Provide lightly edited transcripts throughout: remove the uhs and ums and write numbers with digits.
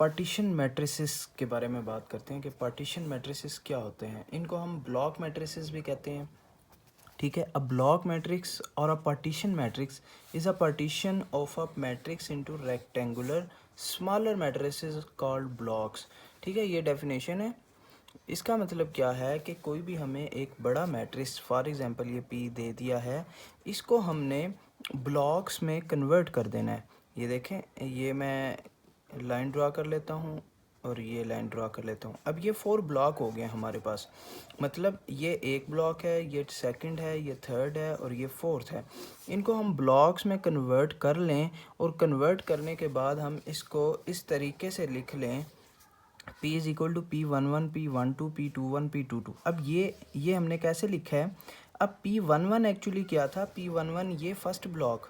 Partition matrices के बारे में बात करते हैं कि पार्टीशन मैट्रिसेस क्या होते हैं। इनको हम ब्लॉक मैट्रिसेस भी कहते हैं। ठीक है, अ ब्लॉक मैट्रिक्स और अ partition matrix is a partition of a matrix into rectangular smaller matrices called blocks. ठीक है, ये डेफिनेशन है। इसका मतलब क्या है कि कोई भी हमें एक बड़ा मैट्रिक्स, फॉर एग्जांपल ये पी दे दिया है, इसको हमने ब्लॉक्स में कन्वर्ट कर देना है। ये देखें, ये मैं लाइन ड्रा कर लेता हूँ और ये लाइन ड्रा कर लेता हूँ। अब ये 4 ब्लॉक हो गए हमारे पास। मतलब ये एक ब्लॉक है, ये सेकंड है, ये थर्ड है और ये फोर्थ है। इनको हम ब्लॉक्स में कन्वर्ट कर लें और कन्वर्ट करने के बाद हम इसको इस तरीके से लिख लें, P is equal to P11 P12 P21 P22। अब ये हमने कैसे लिखा है? अब P11 एक्चुअली क्या था? P11 ये फर्स्ट ब्लॉक,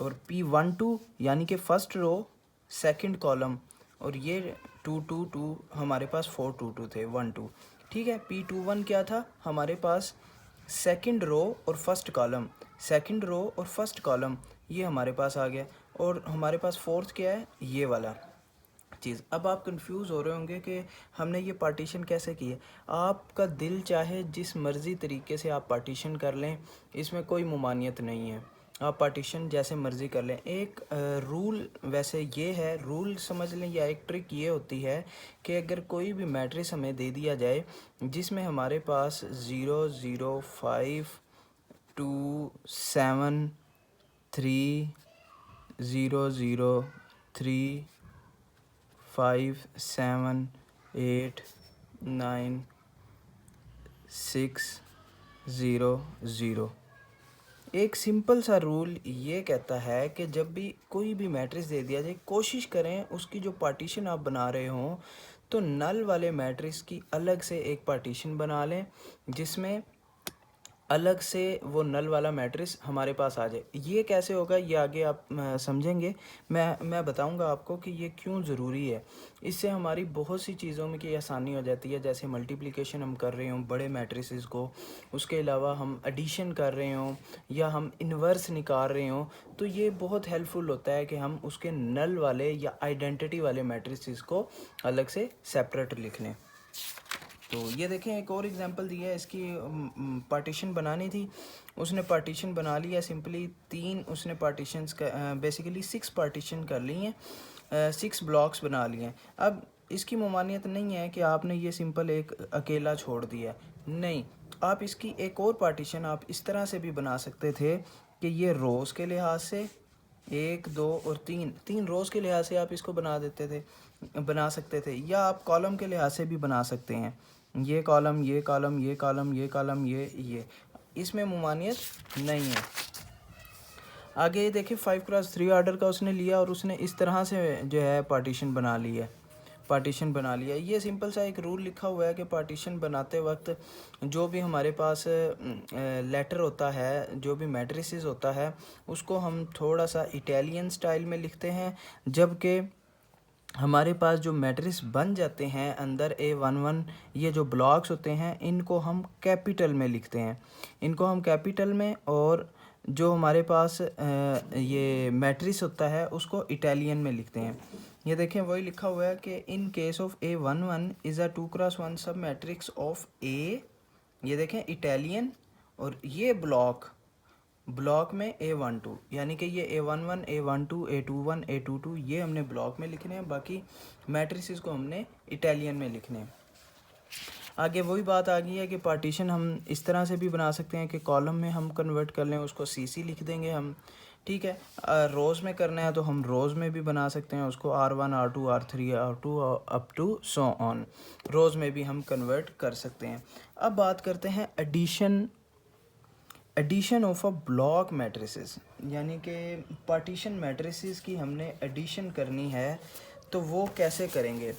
और P12 यानी कि फर्स्ट रो सेकंड कॉलम, और ये 222 हमारे पास 422 थे 12। ठीक है, P21 क्या था? हमारे पास सेकंड रो और फर्स्ट कॉलम, सेकंड रो और फर्स्ट कॉलम ये हमारे पास आ गया। और हमारे पास फोर्थ क्या है? ये वाला चीज़। अब आप कंफ्यूज हो रहे होंगे कि हमने ये पार्टीशन कैसे की है। आपका दिल चाहे जिस मर्ज़ी तरीके से आप पार्टीशन कर लें, इसमें कोई मुमानियत नहीं है। आप पार्टीशन जैसे मर्ज़ी कर लें। एक रूल वैसे ये है, रूल समझ लें, या एक ट्रिक ये होती है कि अगर कोई भी मैट्रिक्स हमें दे दिया जाए जिसमें हमारे पास 0 0 5 2 7 3 0 0 3 5 7 8 9 6 0 0। एक सिंपल सा रूल ये कहता है कि जब भी कोई भी मैट्रिक्स दे दिया जाए, कोशिश करें उसकी जो पार्टीशन आप बना रहे हों तो नल वाले मैट्रिक्स की अलग से एक पार्टीशन बना लें, जिसमें अलग से वो नल वाला मैट्रिक्स हमारे पास आ जाए। ये कैसे होगा ये आगे आप समझेंगे। मैं बताऊंगा आपको कि ये क्यों ज़रूरी है। इससे हमारी बहुत सी चीज़ों में की आसानी हो जाती है, जैसे मल्टीप्लिकेशन हम कर रहे हों बड़े मैट्रिसेस को, उसके अलावा हम एडिशन कर रहे हों या हम इन्वर्स निकाल रहे हों, तो ये बहुत हेल्पफुल होता है कि हम उसके नल वाले या आइडेंटिटी वाले मैट्रिसेस को अलग से सेपरेट लिख लें। तो ये देखें, एक और एग्जांपल दिया है। इसकी पार्टीशन बनानी थी, उसने पार्टीशन बना लिया सिंपली। 3 उसने पार्टीशंस का बेसिकली 6 पार्टीशन कर ली हैं, 6 ब्लॉक्स बना लिए हैं। अब इसकी ममानियत नहीं है कि आपने ये सिंपल एक अकेला छोड़ दिया, नहीं। आप इसकी एक और पार्टीशन आप इस तरह से भी बना सकते थे कि ये रोज़ के लिहाज से 1 2 और 3 रोज़ के लिहाज से आप इसको बना सकते थे, या आप कॉलम के लिहाज से भी बना सकते हैं। ये कॉलम, ये कॉलम, ये कॉलम, ये कॉलम, ये इसमें मुमानियत नहीं है। आगे ये देखिए, 5x3 आर्डर का उसने लिया और उसने इस तरह से जो है पार्टीशन बना लिया। ये सिंपल सा एक रूल लिखा हुआ है कि पार्टीशन बनाते वक्त जो भी हमारे पास लेटर होता है, जो भी मैट्रिसेस होता है, उसको हम थोड़ा सा इटालियन स्टाइल में लिखते हैं, जबकि हमारे पास जो मैट्रिक्स बन जाते हैं अंदर A11, ये जो ब्लॉक्स होते हैं इनको हम कैपिटल में लिखते हैं, इनको हम कैपिटल में, और जो हमारे पास ये मैट्रिक्स होता है उसको इटालियन में लिखते हैं। ये देखें, वही लिखा हुआ है कि in case of A11 is a 2x1 सब मैट्रिक्स ऑफ A। ये देखें इटालियन, और ये ब्लॉक में A12, यानी कि ये A11 A12 A21 A22 ये हमने ब्लॉक में लिखने हैं, बाकी मैट्रिसेस को हमने इटालियन में लिखने हैं। आगे वही बात आ गई है कि पार्टीशन हम इस तरह से भी बना सकते हैं कि कॉलम में हम कन्वर्ट कर लें, उसको CC लिख देंगे हम। ठीक है, रोज़ में करना है तो हम रोज़ में भी बना सकते हैं उसको, R1 R2 R3 R2 up to so on. रोज़ में भी हम कन्वर्ट कर सकते हैं। अब बात करते हैं addition of a block matrices, यानी कि पार्टीशन मैट्रिसेस की हमने एडिशन करनी है तो वो कैसे करेंगे।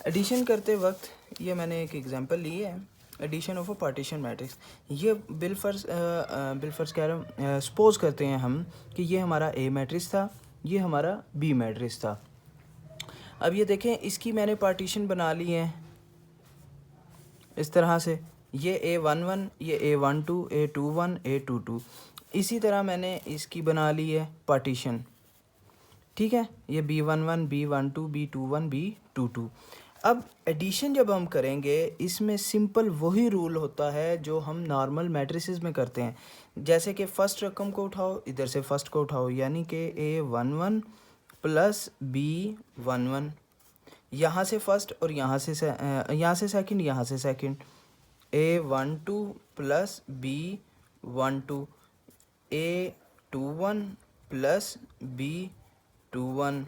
एडिशन करते वक्त ये मैंने एक एग्जांपल ली है, addition of a partition matrix. ये बिलफर्स कह रहा हूँ, सपोज करते हैं हम कि ये हमारा A मैट्रिक्स था, ये हमारा B मैट्रिक्स था। अब ये देखें, इसकी मैंने पार्टीशन बना ली है इस तरह से, ये A11, ये A12 A21 A22। इसी तरह मैंने इसकी बना ली है पार्टीशन, ठीक है, ये B11 B12 B21 B22। अब एडिशन जब हम करेंगे इसमें सिंपल वही रूल होता है जो हम नॉर्मल मैट्रिसेस में करते हैं। जैसे कि फ़र्स्ट रकम को उठाओ, इधर से फर्स्ट को उठाओ, यानी कि A11 प्लस B11, यहाँ से फर्स्ट और यहाँ से सेकंड, यहाँ से second. A12 plus B12, A21 plus B21,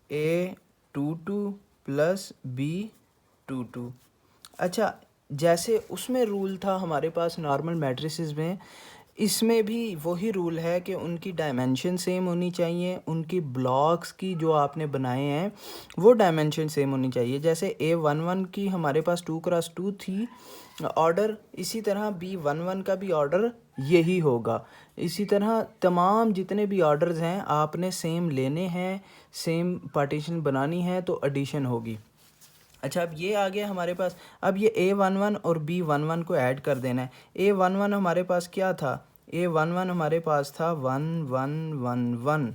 A22 plus B22। अच्छा, जैसे उसमें रूल था हमारे पास नॉर्मल मैट्रिसेस में, इसमें भी वही रूल है कि उनकी डायमेंशन सेम होनी चाहिए, उनकी ब्लॉक्स की जो आपने बनाए हैं वो डायमेंशन सेम होनी चाहिए। जैसे A11 की हमारे पास 2x2 थी ऑर्डर, इसी तरह B11 का भी ऑर्डर यही होगा। इसी तरह तमाम जितने भी ऑर्डर्स हैं आपने सेम लेने हैं, सेम पार्टीशन बनानी है, तो एडिशन होगी। अच्छा, अब ये आ गया हमारे पास। अब ये A11 और B11 को ऐड कर देना है। A11 हमारे पास क्या था? A11 हमारे पास था 1 1 1 1,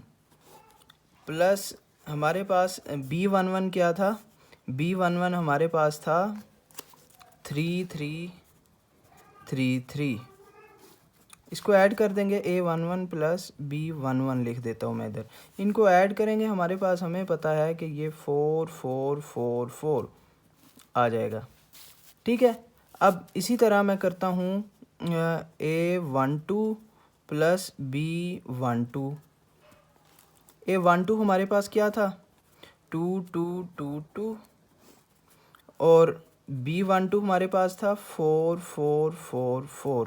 प्लस हमारे पास B11 क्या था? B11 हमारे पास था 3 3 3 3। इसको ऐड कर देंगे, A11 प्लस B11 लिख देता हूँ मैं इधर। इनको ऐड करेंगे हमारे पास, हमें पता है कि ये 4 4 4 4 आ जाएगा। ठीक है, अब इसी तरह मैं करता हूँ A12 प्लस B12। A12 हमारे पास क्या था? 2 2 2 2, और B12 हमारे पास था 4 4 4 4,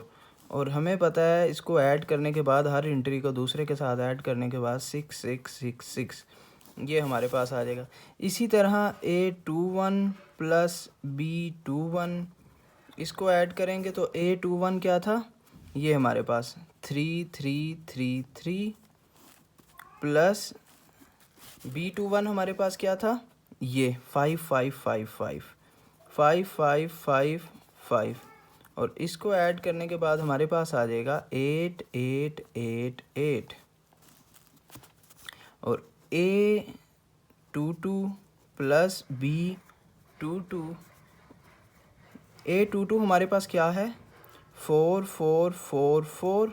और हमें पता है इसको ऐड करने के बाद, हर एंट्री को दूसरे के साथ ऐड करने के बाद 6 6 6 6 ये हमारे पास आ जाएगा। इसी तरह A21 प्लस B21, इसको ऐड करेंगे तो A21 क्या था? ये हमारे पास 3 3 3 3, प्लस B21 हमारे पास क्या था? ये 5 5 5 5 5 5 5 5, और इसको ऐड करने के बाद हमारे पास आ जाएगा 8 8 8 8, और A22 प्लस B22, A22 हमारे पास क्या है? 4 4 4 4,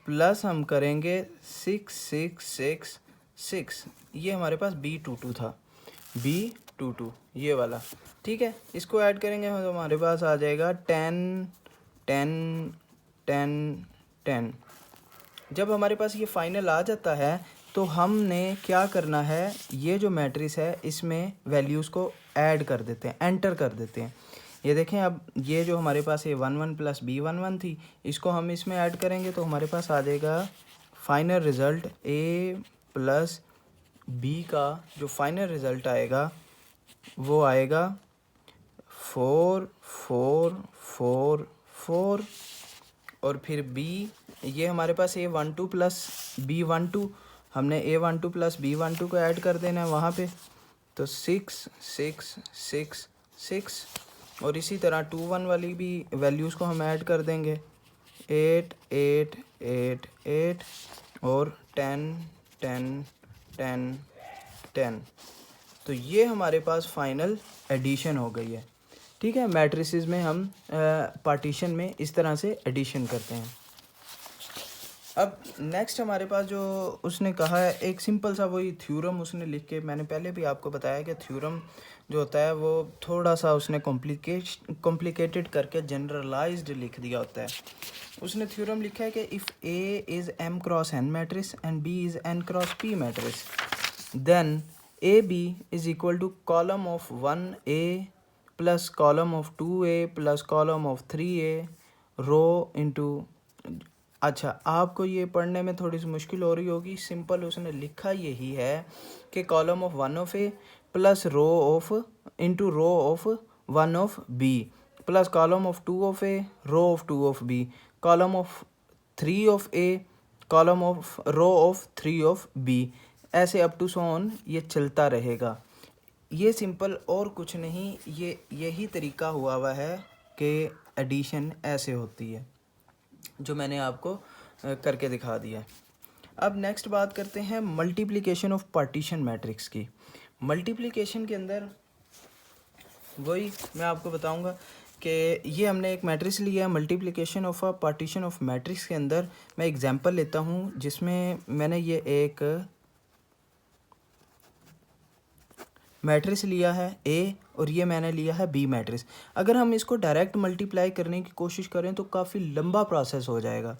प्लस हम करेंगे 6 6 6 6, ये हमारे पास B22 था, B22 ये वाला। ठीक है, इसको ऐड करेंगे तो हमारे पास आ जाएगा 10 10 10 10। जब हमारे पास ये फाइनल आ जाता है तो हमने क्या करना है, ये जो मैट्रिक्स है इसमें वैल्यूज़ को ऐड कर देते हैं, एंटर कर देते हैं। ये देखें, अब ये जो हमारे पास ये 1 1 प्लस B11 थी, इसको हम इसमें ऐड करेंगे तो हमारे पास आ जाएगा final result A plus B का जो फाइनल रिज़ल्ट आएगा वो आएगा 4 4 4 4, और फिर B, ये हमारे पास A12 प्लस B12, हमने A12 प्लस B12 को ऐड कर देना है वहाँ पे, तो 6 6 6 6, और इसी तरह 21 वाली भी वैल्यूज़ को हम ऐड कर देंगे, 8 8 8 8, और 10 10 10 10। तो ये हमारे पास फाइनल एडिशन हो गई है। ठीक है, मैट्रिसेस में हम पार्टीशन में इस तरह से एडिशन करते हैं। अब नेक्स्ट हमारे पास जो उसने कहा है, एक सिंपल सा वही थ्योरम उसने लिख के, मैंने पहले भी आपको बताया कि थ्योरम जो होता है वो थोड़ा सा उसने कॉम्प्लिकेटेड करके जनरलाइज्ड लिख दिया होता है। उसने थ्योरम लिखा है कि if A is M cross N matrix and B is N cross P matrix, then AB is equal to column of 1A plus column of 2A plus column of 3A row into. अच्छा, आपको ये पढ़ने में थोड़ी सी मुश्किल हो रही होगी, सिंपल उसने लिखा यही है कि column of 1 of A plus row of into row of 1 of B plus column of 2 of A row of 2 of B, column of 3 of A column of row of 3 of B, ऐसे up to so on ये चलता रहेगा। ये simple और कुछ नहीं, ये यही तरीका हुआ है कि एडिशन ऐसे होती है, जो मैंने आपको करके दिखा दिया है। अब नेक्स्ट बात करते हैं मल्टीप्लिकेशन ऑफ पार्टीशन मैट्रिक्स की। मल्टीप्लिकेशन के अंदर वही मैं आपको बताऊंगा कि ये हमने एक मैट्रिक्स लिया है, multiplication of a partition of matrix के अंदर मैं एग्जांपल लेता हूँ जिसमें मैंने ये एक मैट्रिक्स लिया है ए और ये मैंने लिया है बी मैट्रिक्स। अगर हम इसको डायरेक्ट मल्टीप्लाई करने की कोशिश करें तो काफ़ी लंबा प्रोसेस हो जाएगा,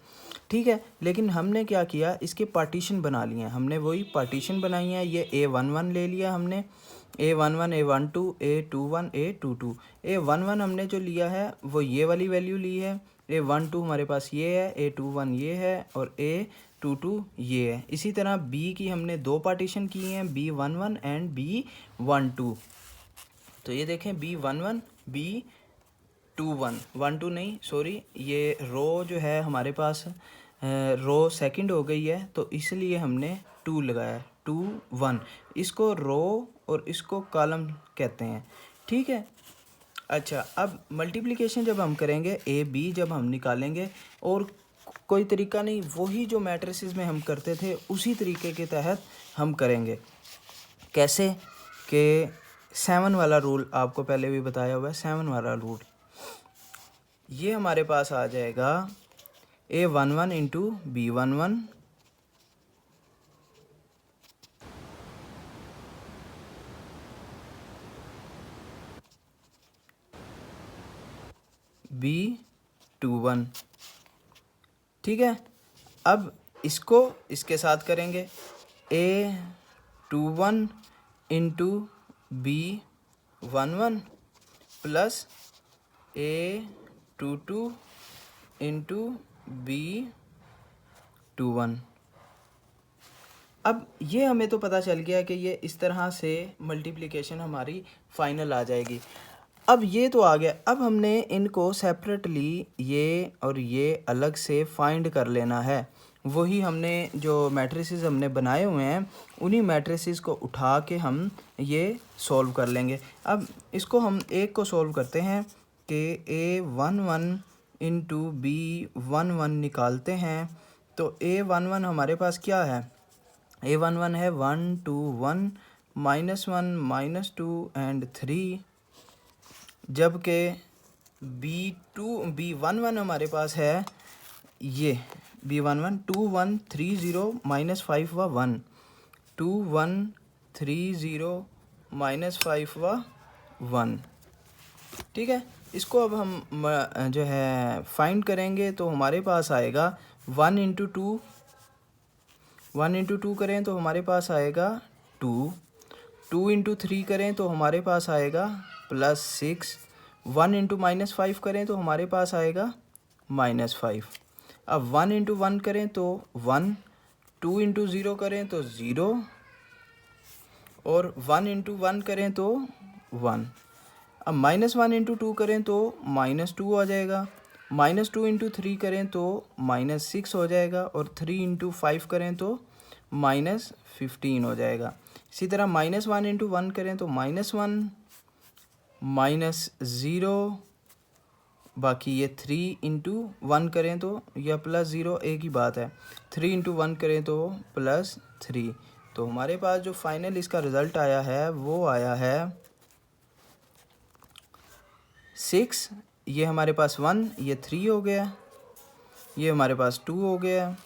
ठीक है। लेकिन हमने क्या किया, इसके पार्टीशन बना लिए हैं, हमने वही पार्टीशन बनाई है। ये A11 ले लिया हमने, A11 A12 A21 A22। A11 हमने जो लिया है वो ये वाली वैल्यू ली है, A12 हमारे पास ये है, A21 ये है और A22 ये है। इसी तरह B की हमने दो पार्टीशन किए हैं, B11 एंड B12। तो ये देखें B11 B21 12 नहीं सॉरी, ये रो जो है हमारे पास रो सेकंड हो गई है तो इसलिए हमने 2 लगाया, 2 1। इसको रो और इसको कॉलम कहते हैं, ठीक है। अच्छा, अब मल्टीप्लिकेशन जब हम करेंगे ए बी जब हम निकालेंगे, और कोई तरीका नहीं, वही जो मैट्रिसेस में हम करते थे उसी तरीके के तहत हम करेंगे। कैसे कि 7 वाला रूल आपको पहले भी बताया हुआ है, 7 वाला रूल। ये हमारे पास आ जाएगा A11 इंटू B11 B21, ठीक है। अब इसको इसके साथ करेंगे, A21 into B11 plus A22 into B21। अब ये हमें तो पता चल गया कि ये इस तरह से मल्टीप्लिकेशन हमारी फाइनल आ जाएगी। अब ये तो आ गया, अब हमने इनको सेपरेटली ये और ये अलग से फाइंड कर लेना है। वही हमने जो मैट्रिसेस हमने बनाए हुए हैं उन्हीं मैट्रिसेस को उठा के हम ये सॉल्व कर लेंगे। अब इसको हम एक को सॉल्व करते हैं कि A11 इंटू B11 निकालते हैं तो A11 हमारे पास क्या है, A11 है 1 2 1 -1 -2 एंड 3, जबकि B11 हमारे पास है ये B11 2 1 3 0 -5 व 1 2 1 3 0 -5 व 1, ठीक है। इसको अब हम जो है फाइंड करेंगे तो हमारे पास आएगा 1 इंटू 2, 1 इंटू 2 करें तो हमारे पास आएगा 2, 2 इंटू 3 करें तो हमारे पास आएगा +6, 1 इंटू -5 करें तो हमारे पास आएगा -5। अब 1 इंटू 1 करें तो 1, 2 इंटू 0 करें तो 0 और 1 इंटू 1 करें तो 1। अब -1 इंटू 2 करें तो -2 आ जाएगा, -2 इंटू 3 करें तो -6 हो जाएगा और 3 इंटू 5 करें तो -15 हो जाएगा। इसी तरह -1 इंटू 1 करें तो -1 -0, बाकी ये 3 इंटू 1 करें तो या +0 एक ही बात है, 3 इंटू 1 करें तो +3। तो हमारे पास जो फाइनल इसका रिज़ल्ट आया है वो आया है 6, ये हमारे पास 1, ये 3 हो गया, ये हमारे पास 2 हो गया,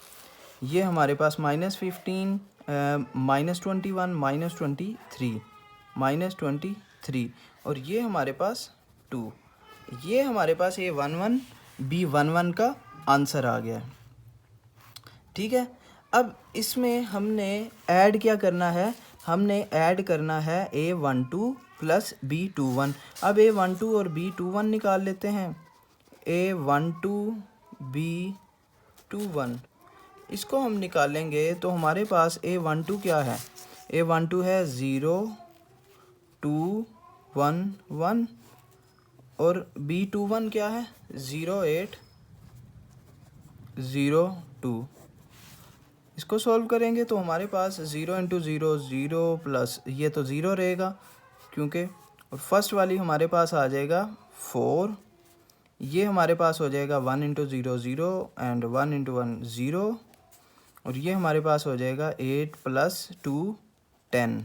ये हमारे पास -15 -21 -23 और ये हमारे पास 2। ये हमारे पास A11 B11 का आंसर आ गया, ठीक है। अब इसमें हमने ऐड क्या करना है, हमने ऐड करना है A12 प्लस B21। अब A12 और B21 निकाल लेते हैं, A12 B21 इसको हम निकालेंगे तो हमारे पास A12 क्या है, A12 है 0 2 1 1 और B21 क्या है 0 8 0 2। इसको सॉल्व करेंगे तो हमारे पास 0 इंटू 0 0 प्लस ये तो 0 रहेगा क्योंकि, और फर्स्ट वाली हमारे पास आ जाएगा 4, ये हमारे पास हो जाएगा 1 इंटू 0 0 एंड 1 इंटू 1 0 और ये हमारे पास हो जाएगा 8 + 2 10।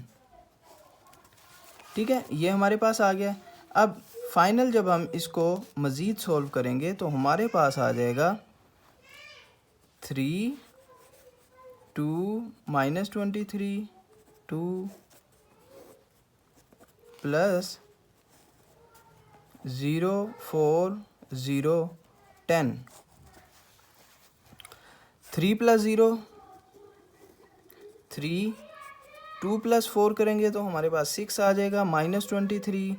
ठीक है, ये हमारे पास आ गया। अब फाइनल जब हम इसको मज़ीद सॉल्व करेंगे तो हमारे पास आ जाएगा 3 2 -23 2 + 0 4 0 10। 3 + 0 3, 2 + 4 करेंगे तो हमारे पास 6 आ जाएगा, -23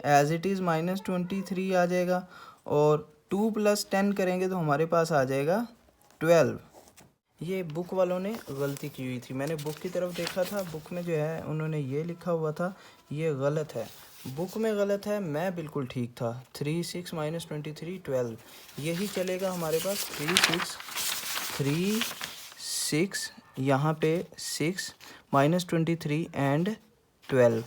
एज इट इज़ -23 आ जाएगा, और 2 + 10 करेंगे तो हमारे पास आ जाएगा 12। ये बुक वालों ने गलती की हुई थी, मैंने बुक की तरफ देखा था, बुक में जो है उन्होंने ये लिखा हुआ था, ये गलत है, बुक में गलत है, मैं बिल्कुल ठीक था। 3 6 -23 12 यही चलेगा हमारे पास। 3 6 यहाँ पे 6 -23 एंड 12।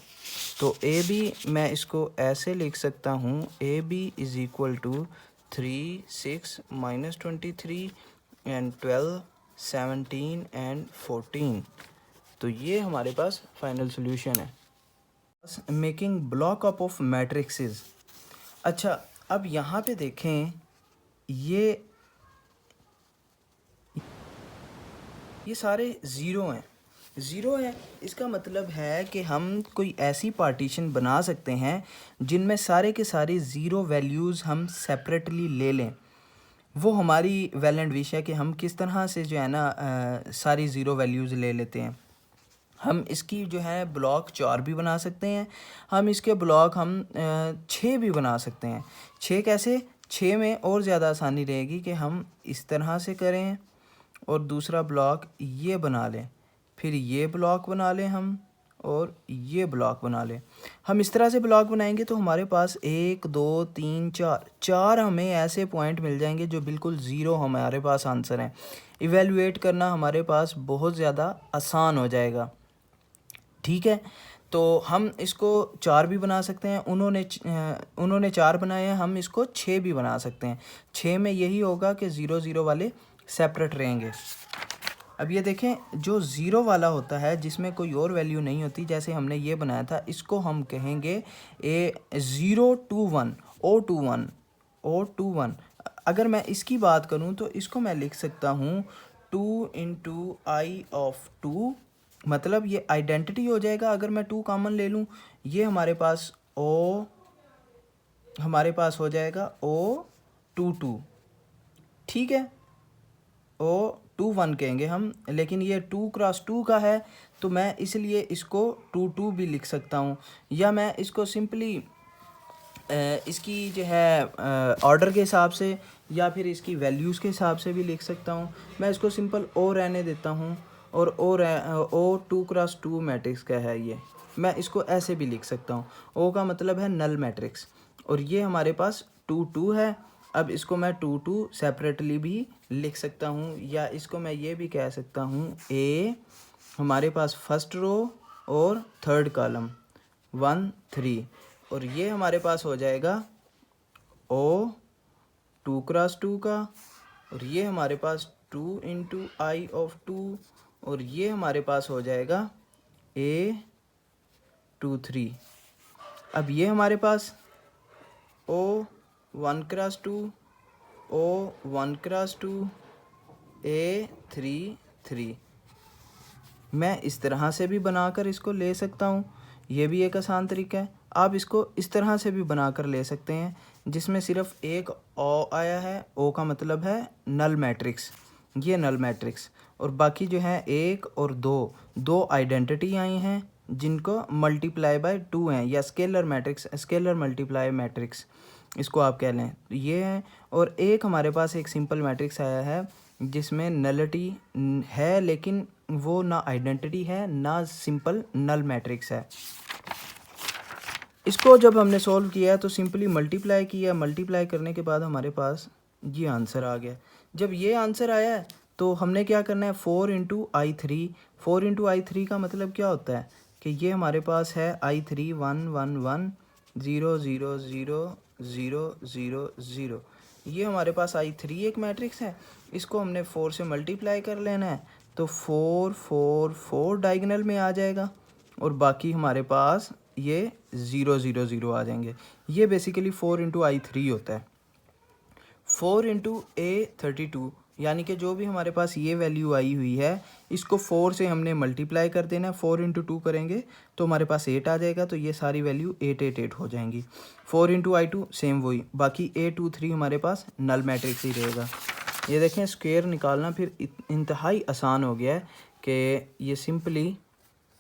तो ए बी मैं इसको ऐसे लिख सकता हूँ, A B is equal to 3 6 -23 and 12 17 and 14। तो ये हमारे पास फाइनल सॉल्यूशन है। Making block up of matrices. अच्छा, अब यहाँ पे देखें, ये सारे ज़ीरो हैं, ज़ीरो है, इसका मतलब है कि हम कोई ऐसी पार्टीशन बना सकते हैं जिनमें सारे के सारे ज़ीरो वैल्यूज़ हम सेपरेटली ले लें। वो हमारी वेल एंड विश है कि हम किस तरह से जो है ना सारी ज़ीरो वैल्यूज़ ले लेते हैं। हम इसकी जो है ब्लॉक 4 भी बना सकते हैं, हम इसके ब्लॉक हम 6 भी बना सकते हैं। 6 कैसे? 6 में और ज़्यादा आसानी रहेगी कि हम इस तरह से करें और दूसरा ब्लॉक ये बना लें, फिर ये ब्लॉक बना लें हम, और ये ब्लॉक बना लें। हम इस तरह से ब्लॉक बनाएंगे तो हमारे पास 1 2 3 4 हमें ऐसे पॉइंट मिल जाएंगे जो बिल्कुल ज़ीरो हमारे पास आंसर हैं। इवेलुएट करना हमारे पास बहुत ज़्यादा आसान हो जाएगा। ठीक है, तो हम इसको 4 भी बना सकते हैं, उन्होंने 4 बनाए हैं, हम इसको 6 भी बना सकते हैं। 6 में यही होगा कि 0 0 वाले सेपरेट रहेंगे। अब ये देखें, जो ज़ीरो वाला होता है जिसमें कोई और वैल्यू नहीं होती, जैसे हमने ये बनाया था, इसको हम कहेंगे A021 O21 O21। अगर मैं इसकी बात करूं तो इसको मैं लिख सकता हूं 2 × I(2), मतलब ये आइडेंटिटी हो जाएगा। अगर मैं 2 कॉमन ले लूं, ये हमारे पास हो जाएगा O22। ठीक है, O21 कहेंगे हम, लेकिन ये 2 × 2 का है तो मैं इसलिए इसको 2 2 भी लिख सकता हूँ, या मैं इसको सिंपली इसकी जो है ऑर्डर के हिसाब से या फिर इसकी वैल्यूज़ के हिसाब से भी लिख सकता हूँ। मैं इसको सिंपल ओ रहने देता हूँ, और ओ 2 × 2 मैट्रिक्स का है ये, मैं इसको ऐसे भी लिख सकता हूँ। ओ का मतलब है नल मैट्रिक्स, और ये हमारे पास 2 2 है। अब इसको मैं 2 2 सेपरेटली भी लिख सकता हूँ, या इसको मैं ये भी कह सकता हूँ ए हमारे पास फर्स्ट रो और थर्ड कॉलम 1 3, और ये हमारे पास हो जाएगा ओ 2 × 2 का, और ये हमारे पास 2 × I(2), और ये हमारे पास हो जाएगा A23। अब ये हमारे पास O 1 × 2 O 1 × 2 A33। मैं इस तरह से भी बनाकर इसको ले सकता हूँ, ये भी एक आसान तरीका है। आप इसको इस तरह से भी बनाकर ले सकते हैं, जिसमें सिर्फ एक ओ आया है, ओ का मतलब है नल मैट्रिक्स, ये नल मैट्रिक्स, और बाकी जो है 1 और 2 आइडेंटिटी आई हैं जिनको मल्टीप्लाई बाय 2 हैं, या scalar matrix, scalar multiply matrix इसको आप कह लें, ये है। और एक हमारे पास एक सिंपल मैट्रिक्स आया है जिसमें नलिटी है, लेकिन वो ना आइडेंटिटी है ना सिंपल नल मैट्रिक्स है। इसको जब हमने सॉल्व किया तो सिंपली मल्टीप्लाई किया, मल्टीप्लाई करने के बाद हमारे पास ये आंसर आ गया। जब ये आंसर आया है तो हमने क्या करना है, 4 × I3। 4 × I3 का मतलब क्या होता है कि ये हमारे पास है I3 1 1 1 0 0 0 0 0 0। ये हमारे पास I3 एक मैट्रिक्स है, इसको हमने 4 से मल्टीप्लाई कर लेना है तो 4 4 4 डायगोनल में आ जाएगा और बाकी हमारे पास ये 0 0 0 आ जाएंगे। ये बेसिकली 4 इंटू I3 होता है। 4 इंटू A32 यानी कि जो भी हमारे पास ये वैल्यू आई हुई है इसको 4 से हमने मल्टीप्लाई कर देना है। 4 इंटू 2 करेंगे तो हमारे पास 8 आ जाएगा, तो ये सारी वैल्यू 8 8 8 हो जाएंगी। 4 इंटू I2 सेम वही, बाकी A23 हमारे पास नल मैट्रिक्स ही रहेगा। ये देखें स्क्वायर निकालना फिर इंतहाई आसान हो गया है कि ये सिंपली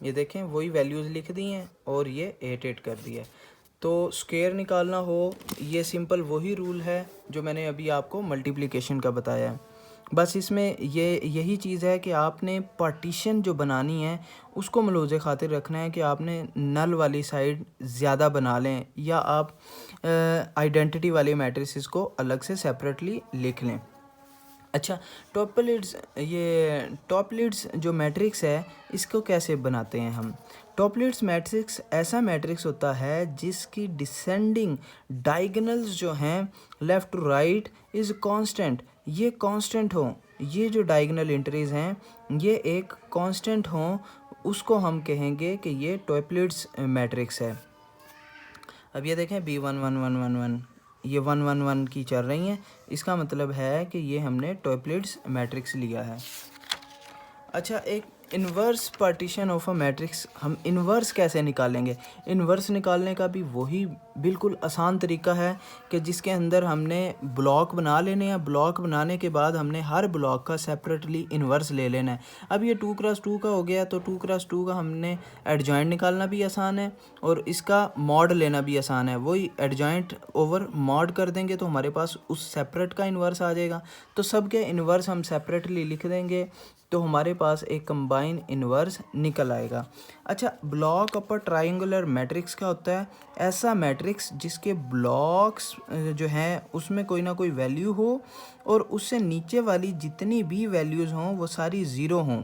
ये देखें वही वैल्यूज़ लिख दी हैं और ये 8 8 कर दिया है। तो स्क्वायर निकालना हो ये सिंपल वही रूल है जो मैंने अभी आपको मल्टीप्लिकेशन का बताया है। बस इसमें यही चीज़ है कि आपने पार्टीशन जो बनानी है उसको मलूज़े खातिर रखना है कि आपने नल वाली साइड ज़्यादा बना लें या आप आइडेंटिटी वाले मैट्रिसेस को अलग से सेपरेटली लिख लें। अच्छा, टॉपलिड्स जो मैट्रिक्स है इसको कैसे बनाते हैं हम? टॉपलिड्स मैट्रिक्स ऐसा मैट्रिक्स होता है जिसकी डिसेंडिंग डायगोनल्स जो हैं left to right is constant. ये कांस्टेंट हो, ये जो डायगोनल एंट्रीज हैं ये एक कांस्टेंट हो, उसको हम कहेंगे कि ये टॉपलिड्स मैट्रिक्स है। अब ये देखें B1 1 1 1 1 ये 1 1 1 की चल रही हैं, इसका मतलब है कि ये हमने टॉपलिड्स मैट्रिक्स लिया है। अच्छा, एक inverse partition of a matrix हम इन्वर्स कैसे निकालेंगे? इन्वर्स निकालने का भी वही बिल्कुल आसान तरीका है कि जिसके अंदर हमने ब्लॉक बना लेने हैं। ब्लॉक बनाने के बाद हमने हर ब्लॉक का सेपरेटली इन्वर्स ले लेना है। अब ये 2 क्रॉस 2 का हो गया तो 2 क्रॉस 2 का हमने एडजॉइंट निकालना भी आसान है और इसका मॉड लेना भी आसान है। वही एडजॉइंट ओवर मॉड कर देंगे तो हमारे पास उस सेपरेट का इन्वर्स आ जाएगा। तो सब के इन्वर्स हम सेपरेटली लिख देंगे तो हमारे पास एक कंबाइन इन्वर्स निकल आएगा। अच्छा, ब्लॉक अपर ट्रायंगुलर मैट्रिक्स क्या होता है? ऐसा मैट्रिक्स जिसके ब्लॉक्स जो हैं उसमें कोई ना कोई वैल्यू हो और उससे नीचे वाली जितनी भी वैल्यूज़ हों वो सारी ज़ीरो हों।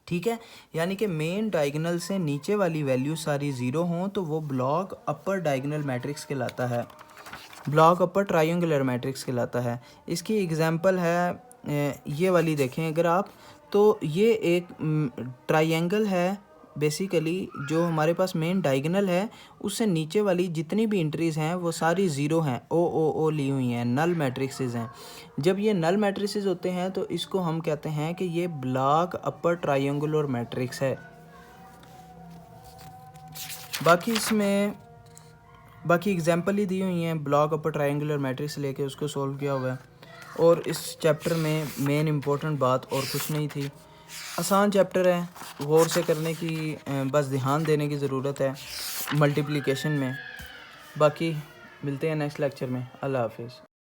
ठीक है, यानी कि मेन डायगोनल से नीचे वाली वैल्यू सारी ज़ीरो हों तो वो ब्लॉक अपर डायगोनल मैट्रिक्स कहलाता है, ब्लॉक अपर ट्रायंगुलर मैट्रिक्स कहलाता है। इसकी एग्जांपल है ये वाली देखें अगर आप, तो ये एक ट्रायंगल है बेसिकली जो हमारे पास मेन डायगोनल है उससे नीचे वाली जितनी भी एंट्रीज़ हैं वो सारी ज़ीरो हैं, ओ ली हुई हैं, नल मैट्रिक्सेस हैं। जब ये नल मैट्रिक्सेस होते हैं तो इसको हम कहते हैं कि ये ब्लॉक अपर ट्रायंगुलर मैट्रिक्स है। बाकी एग्जांपल ही दी हुई हैं, ब्लॉक अपर ट्रायंगुलर मैट्रिक्स लेके उसको सॉल्व किया हुआ है। और इस चैप्टर में मेन इम्पोर्टेंट बात और कुछ नहीं थी, आसान चैप्टर है, गौर से करने की बस ध्यान देने की ज़रूरत है मल्टीप्लिकेशन में। बाकी मिलते हैं नेक्स्ट लेक्चर में। अल्लाह हाफिज़।